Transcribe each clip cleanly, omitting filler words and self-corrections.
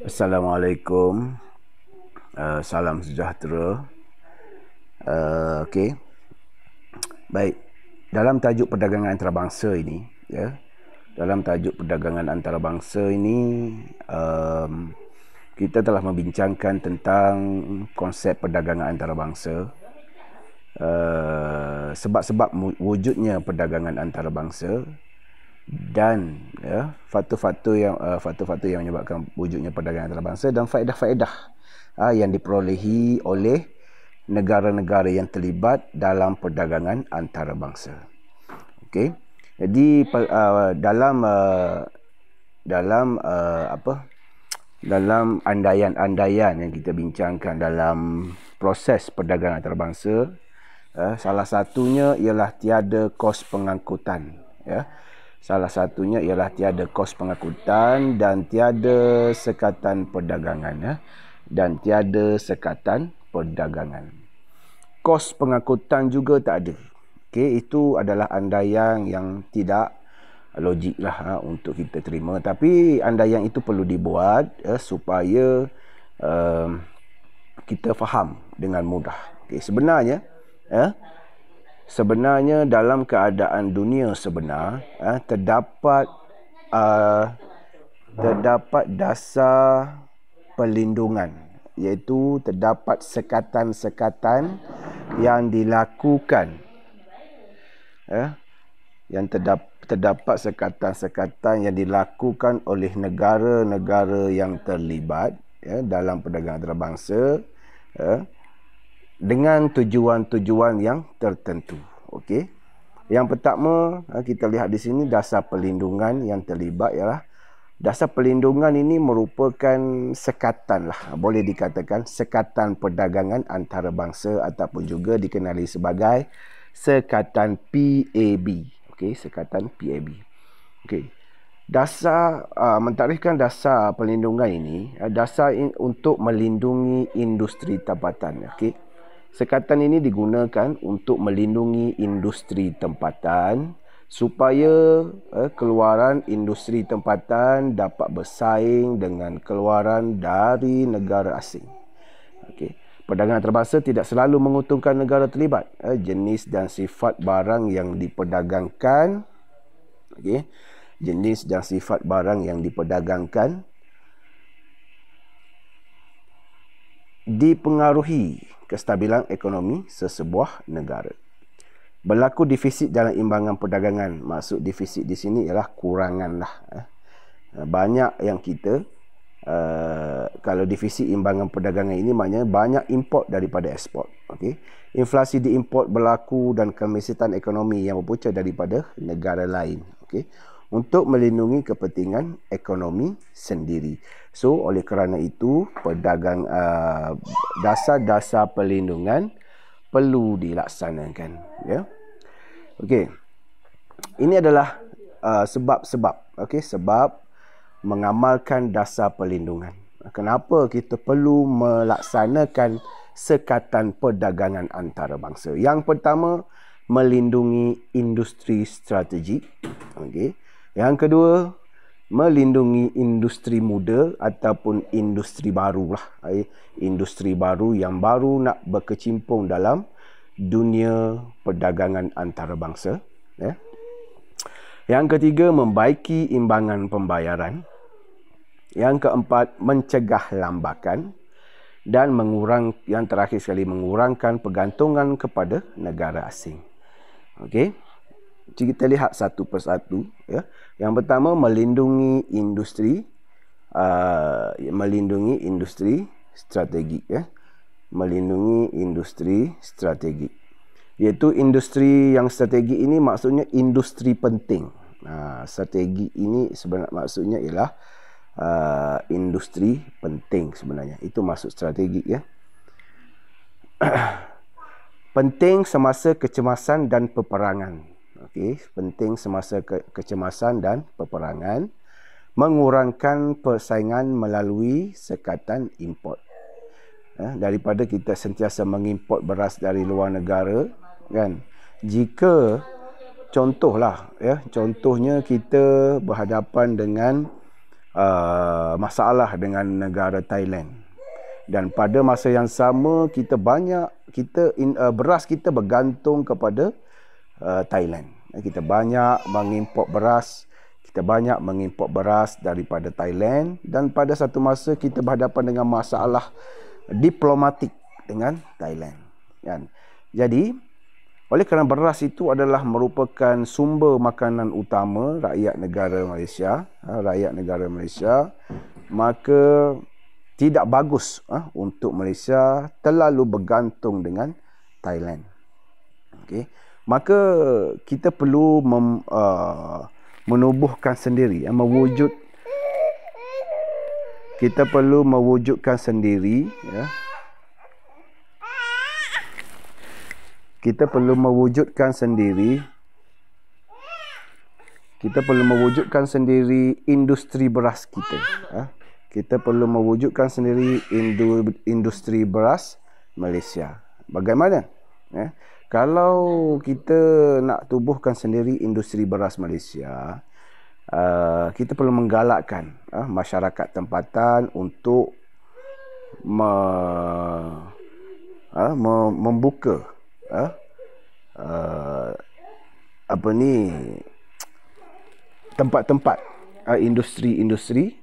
Assalamualaikum. Salam sejahtera. Okey. Baik. Dalam tajuk perdagangan antarabangsa ini, ya. Dalam tajuk perdagangan antarabangsa ini, kita telah membincangkan tentang konsep perdagangan antarabangsa, sebab-sebab wujudnya perdagangan antarabangsa dan faktor-faktor yang menyebabkan wujudnya perdagangan antarabangsa dan faedah-faedah yang diperolehi oleh negara-negara yang terlibat dalam perdagangan antarabangsa. Okey. Jadi dalam andaian-andaian yang kita bincangkan dalam proses perdagangan antarabangsa, salah satunya ialah tiada kos pengangkutan, ya. Salah satunya ialah tiada kos pengangkutan dan tiada sekatan perdagangan, ya. Dan tiada sekatan perdagangan. Kos pengangkutan juga tak ada. Okey, itu adalah andaian yang tidak logik lah untuk kita terima. Tapi andaian itu perlu dibuat supaya kita faham dengan mudah. Okey, sebenarnya dalam keadaan dunia sebenar terdapat dasar perlindungan, iaitu terdapat sekatan-sekatan yang dilakukan, terdapat sekatan-sekatan yang dilakukan oleh negara-negara yang terlibat dalam perdagangan antarabangsa dengan tujuan-tujuan yang tertentu. Okey. Yang pertama, kita lihat di sini dasar perlindungan yang terlibat ialah dasar perlindungan ini merupakan sekatan lah, boleh dikatakan sekatan perdagangan antarabangsa ataupun juga dikenali sebagai sekatan PAB. Okey, sekatan PAB. Okey. Dasar mentarikkan dasar perlindungan ini, dasar untuk melindungi industri tempatan. Okey. Sekatan ini digunakan untuk melindungi industri tempatan supaya keluaran industri tempatan dapat bersaing dengan keluaran dari negara asing. Okey. Perdagangan antarabangsa tidak selalu menguntungkan negara terlibat. Jenis dan sifat barang yang diperdagangkan, okey, jenis dan sifat barang yang diperdagangkan dipengaruhi kestabilan ekonomi sesebuah negara. Berlaku defisit dalam imbangan perdagangan. Maksud defisit di sini ialah kurangan lah. Banyak yang kita, kalau defisit imbangan perdagangan ini maknanya banyak import daripada ekspor. Okay? Inflasi diimport berlaku dan kemisitan ekonomi yang berpunca daripada negara lain. Okay? Untuk melindungi kepentingan ekonomi sendiri. So, oleh kerana itu, dasar-dasar perlindungan perlu dilaksanakan, ya. Okey. Ini adalah sebab-sebab, okey, sebab mengamalkan dasar perlindungan. Kenapa kita perlu melaksanakan sekatan perdagangan antarabangsa? Yang pertama, melindungi industri strategik. Okey. Yang kedua, melindungi industri muda ataupun industri baru lah. Industri baru yang baru nak berkecimpung dalam dunia perdagangan antarabangsa. Ya. Yang ketiga, membaiki imbangan pembayaran. Yang keempat, mencegah lambakan. Dan yang terakhir sekali, mengurangkan pergantungan kepada negara asing. Okey. Kita lihat satu persatu. Ya. Yang pertama, melindungi industri strategik. Ya. Melindungi industri strategik. Iaitu industri yang strategik ini maksudnya industri penting. Strategik ini sebenarnya maksudnya ialah industri penting sebenarnya. Itu maksud strategik, ya. Penting semasa kecemasan dan peperangan. Okey, penting semasa kecemasan dan peperangan. Mengurangkan persaingan melalui sekatan import. Daripada kita sentiasa mengimport beras dari luar negara, kan? Jika contohnya kita berhadapan dengan masalah dengan negara Thailand. Dan pada masa yang sama beras kita bergantung kepada Thailand. Kita banyak mengimport beras. Kita banyak mengimport beras daripada Thailand, dan pada satu masa kita berhadapan dengan masalah diplomatik dengan Thailand. Kan? Jadi, oleh kerana beras itu adalah merupakan sumber makanan utama rakyat negara Malaysia, maka tidak bagus untuk Malaysia terlalu bergantung dengan Thailand. Okey. Maka kita perlu menubuhkan sendiri, kita perlu mewujudkan sendiri, ya. Kita perlu mewujudkan sendiri industri beras kita. Kita perlu mewujudkan sendiri industri beras Malaysia. Bagaimana? Kalau kita nak tubuhkan sendiri industri beras Malaysia, kita perlu menggalakkan masyarakat tempatan untuk membuka tempat-tempat industri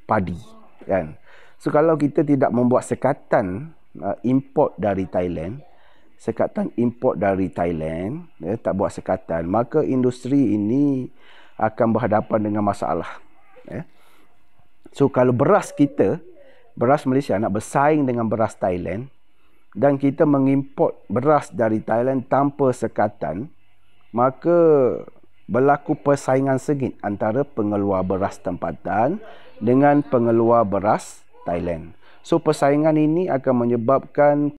padi, kan. So kalau kita tidak membuat sekatan import dari Thailand, tak buat sekatan, maka industri ini akan berhadapan dengan masalah. So kalau beras Malaysia nak bersaing dengan beras Thailand, dan kita mengimport beras dari Thailand tanpa sekatan, maka berlaku persaingan sengit antara pengeluar beras tempatan dengan pengeluar beras Thailand. So persaingan ini akan menyebabkan